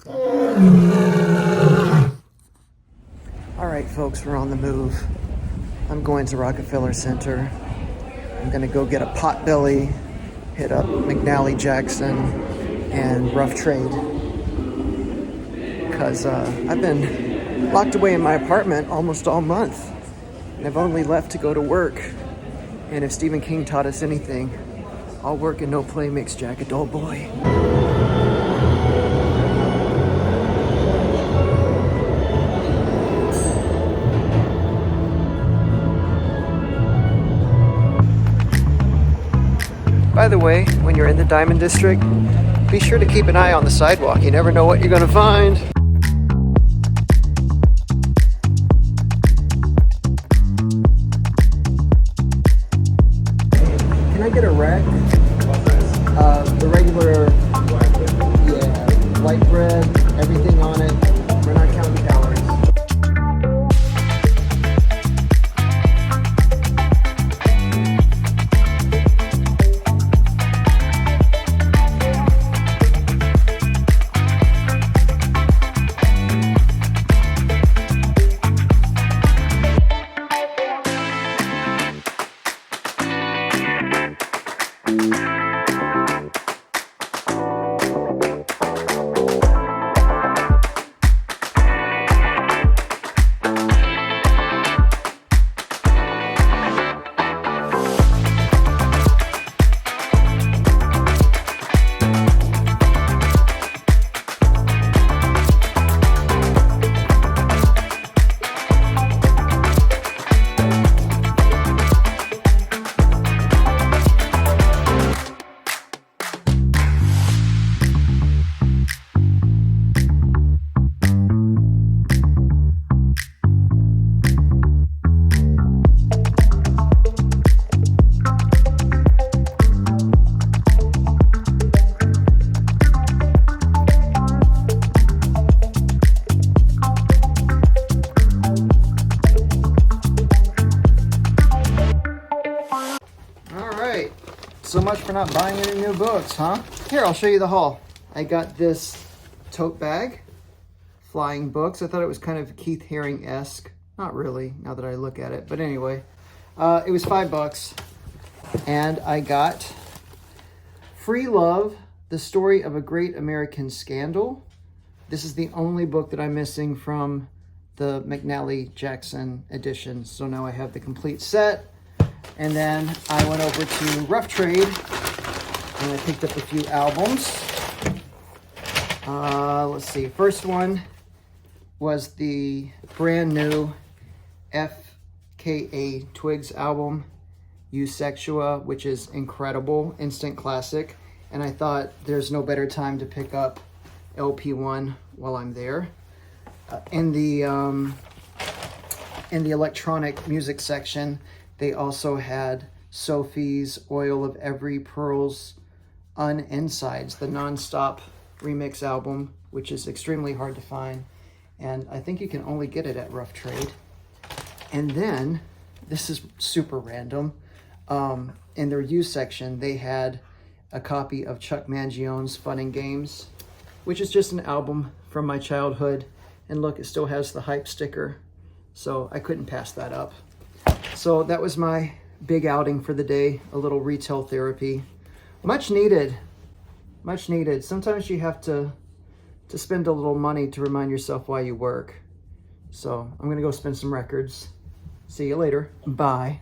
All right, folks, we're on the move. I'm going to Rockefeller Center. I'm gonna go get a Potbelly, hit up McNally Jackson, and Rough Trade. Because I've been locked away in my apartment almost all month. And I've only left to go to work. And if Stephen King taught us anything, all work and no play makes Jack a dull boy. By the way, when you're in the Diamond District, be sure to keep an eye on the sidewalk. You never know what you're gonna find. Can I get a rack? The regular, yeah, white bread, everything on it. We're not counting calories. So much for not buying any new books, huh? Here, I'll show you the haul. I got this tote bag, Flying Books. I thought it was kind of Keith Haring-esque. Not really, now that I look at it. But anyway, it was $5. And I got Free Love, The Story of a Great American Scandal. This is the only book that I'm missing from the McNally Jackson edition. So now I have the complete set. And then I went over to Rough Trade and I picked up a few albums. Let's see. First one was the brand new FKA Twigs album, Eusexua, which is incredible, instant classic. And I thought there's no better time to pick up LP1 while I'm there. In the electronic music section, they also had Sophie's Oil of Every Pearl's Insides, the non-stop remix album, which is extremely hard to find. And I think you can only get it at Rough Trade. And then, this is super random, in their used section, they had a copy of Chuck Mangione's Fun and Games, which is just an album from my childhood. And look, it still has the hype sticker, so I couldn't pass that up. So that was my big outing for the day, a little retail therapy. Much needed, much needed. Sometimes you have to spend a little money to remind yourself why you work. So I'm gonna go spin some records. See you later, bye.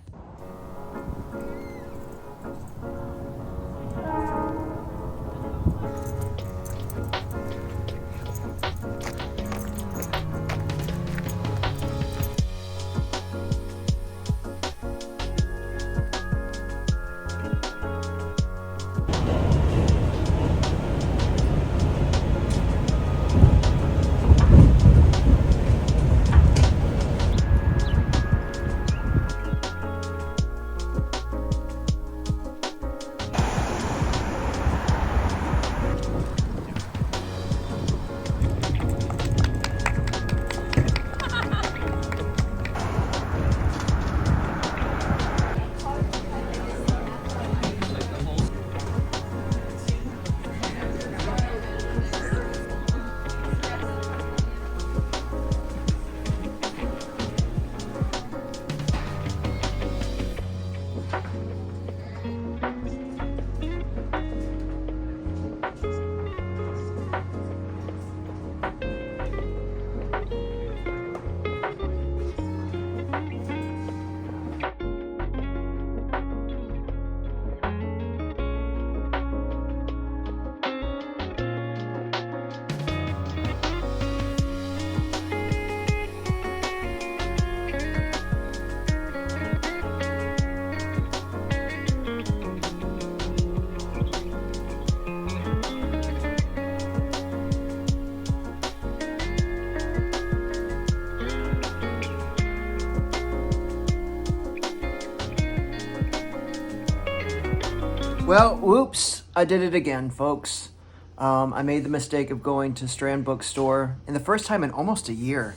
Well, whoops, I did it again, folks. I made the mistake of going to Strand Bookstore, and the first time in almost a year.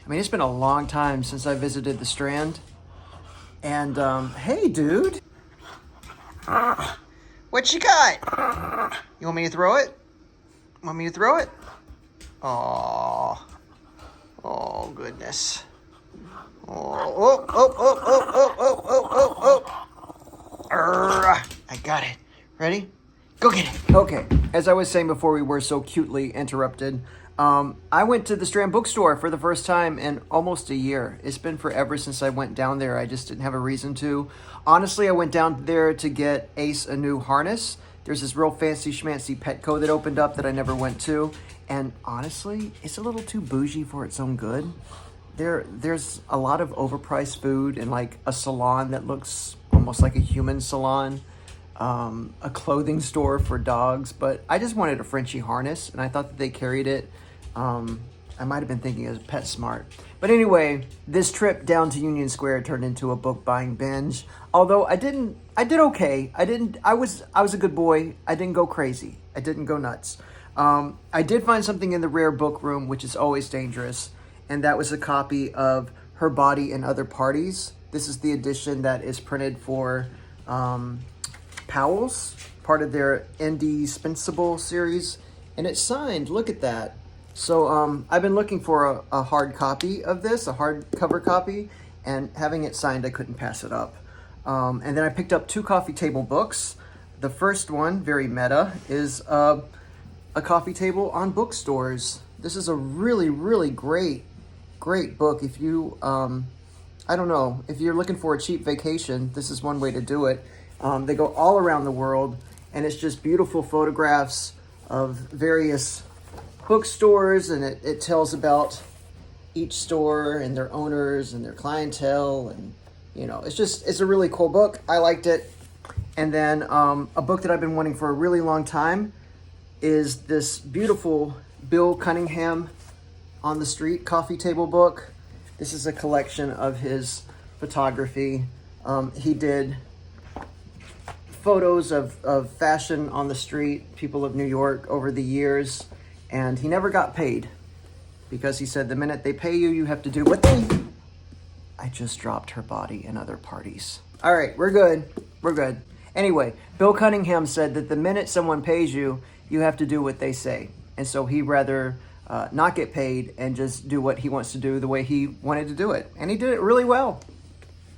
I mean, it's been a long time since I visited the Strand. And, hey, dude. What you got? You want me to throw it? Want me to throw it? Oh, goodness. I got it. Ready? Go get it. Okay, as I was saying before we were so cutely interrupted, I went to the Strand Bookstore for the first time in almost a year. It's been forever since I went down there. I just didn't have a reason to. Honestly, I went down there to get Ace a new harness. There's this real fancy schmancy Petco that opened up that I never went to. And honestly, it's a little too bougie for its own good. There's a lot of overpriced food and like a salon that looks almost like a human salon. A clothing store for dogs, but I just wanted a Frenchie harness, and I thought that they carried it. I might have been thinking it was PetSmart. But anyway, this trip down to Union Square turned into a book buying binge. Although I did okay. I was a good boy. I didn't go crazy. I didn't go nuts. I did find something in the rare book room, which is always dangerous, and that was a copy of Her Body and Other Parties. This is the edition that is printed for Powell's, part of their Indispensable series, and it's signed. Look at that. So I've been looking for a hard copy of this, a hardcover copy, and having it signed, I couldn't pass it up. And then I picked up 2 coffee table books. The first one, very meta, is a coffee table on bookstores. This is a really, really great book. If you, I don't know, if you're looking for a cheap vacation, this is one way to do it. They go all around the world, and it's just beautiful photographs of various bookstores, and it tells about each store and their owners and their clientele, and it's a really cool book. I liked it. And then a book that I've been wanting for a really long time is this beautiful Bill Cunningham on the Street coffee table book. This is a collection of his photography. He did photos of fashion on the street, people of New York over the years, and he never got paid because he said the minute they pay you, you have to do what they... I just dropped Her Body and Other Parties. All right, we're good. Anyway, Bill Cunningham said that the minute someone pays you, you have to do what they say. And so he'd rather not get paid and just do what he wants to do the way he wanted to do it. And he did it really well.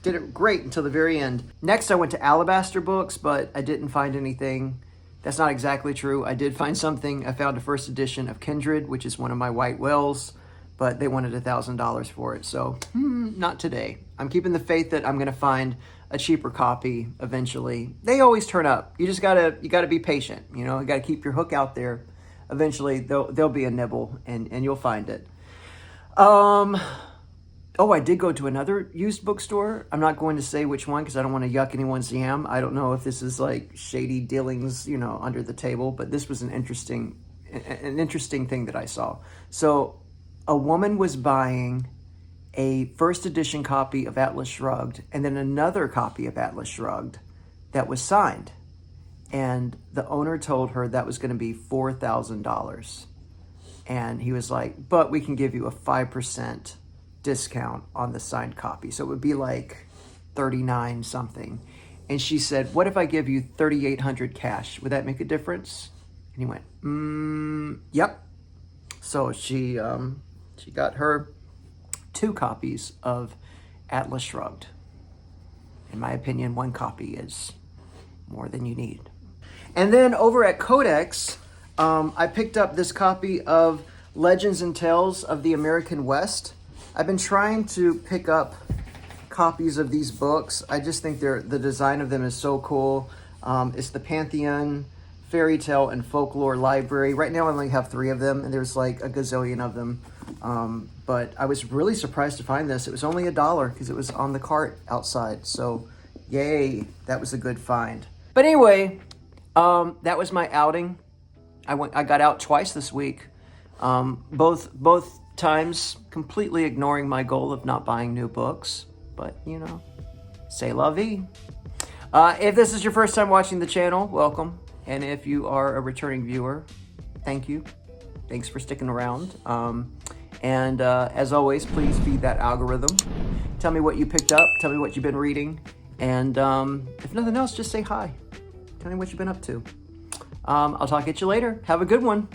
Did it great until the very end. Next, I went to Alabaster Books, but I didn't find anything. That's not exactly true. I did find something. I found a first edition of Kindred, which is one of my white whales, but they wanted $1,000 for it. So, not today. I'm keeping the faith that I'm going to find a cheaper copy eventually. They always turn up. You gotta be patient. You gotta keep your hook out there. Eventually, there'll be a nibble, and you'll find it. Oh, I did go to another used bookstore. I'm not going to say which one because I don't want to yuck anyone's yam. I don't know if this is like shady dealings, under the table, but this was an interesting thing that I saw. So a woman was buying a first edition copy of Atlas Shrugged and then another copy of Atlas Shrugged that was signed. And the owner told her that was going to be $4,000. And he was like, but we can give you a 5% discount on the signed copy. So it would be like 39 something. And she said, what if I give you $3,800 cash? Would that make a difference? And he went, yep. So she got her 2 copies of Atlas Shrugged. In my opinion, 1 copy is more than you need. And then over at Codex, I picked up this copy of Legends and Tales of the American West. I've been trying to pick up copies of these books. I just think the design of them is so cool. It's the Pantheon, Fairy Tale, and Folklore Library. Right now I only have 3 of them, and there's like a gazillion of them. But I was really surprised to find this. It was only $1 because it was on the cart outside. So yay, that was a good find. But anyway, that was my outing. I got out twice this week. Both times completely ignoring my goal of not buying new books. But, c'est la vie. If this is your first time watching the channel, welcome. And if you are a returning viewer, thank you. Thanks for sticking around. As always, please feed that algorithm. Tell me what you picked up. Tell me what you've been reading. And if nothing else, just say hi. Tell me what you've been up to. I'll talk at you later. Have a good one.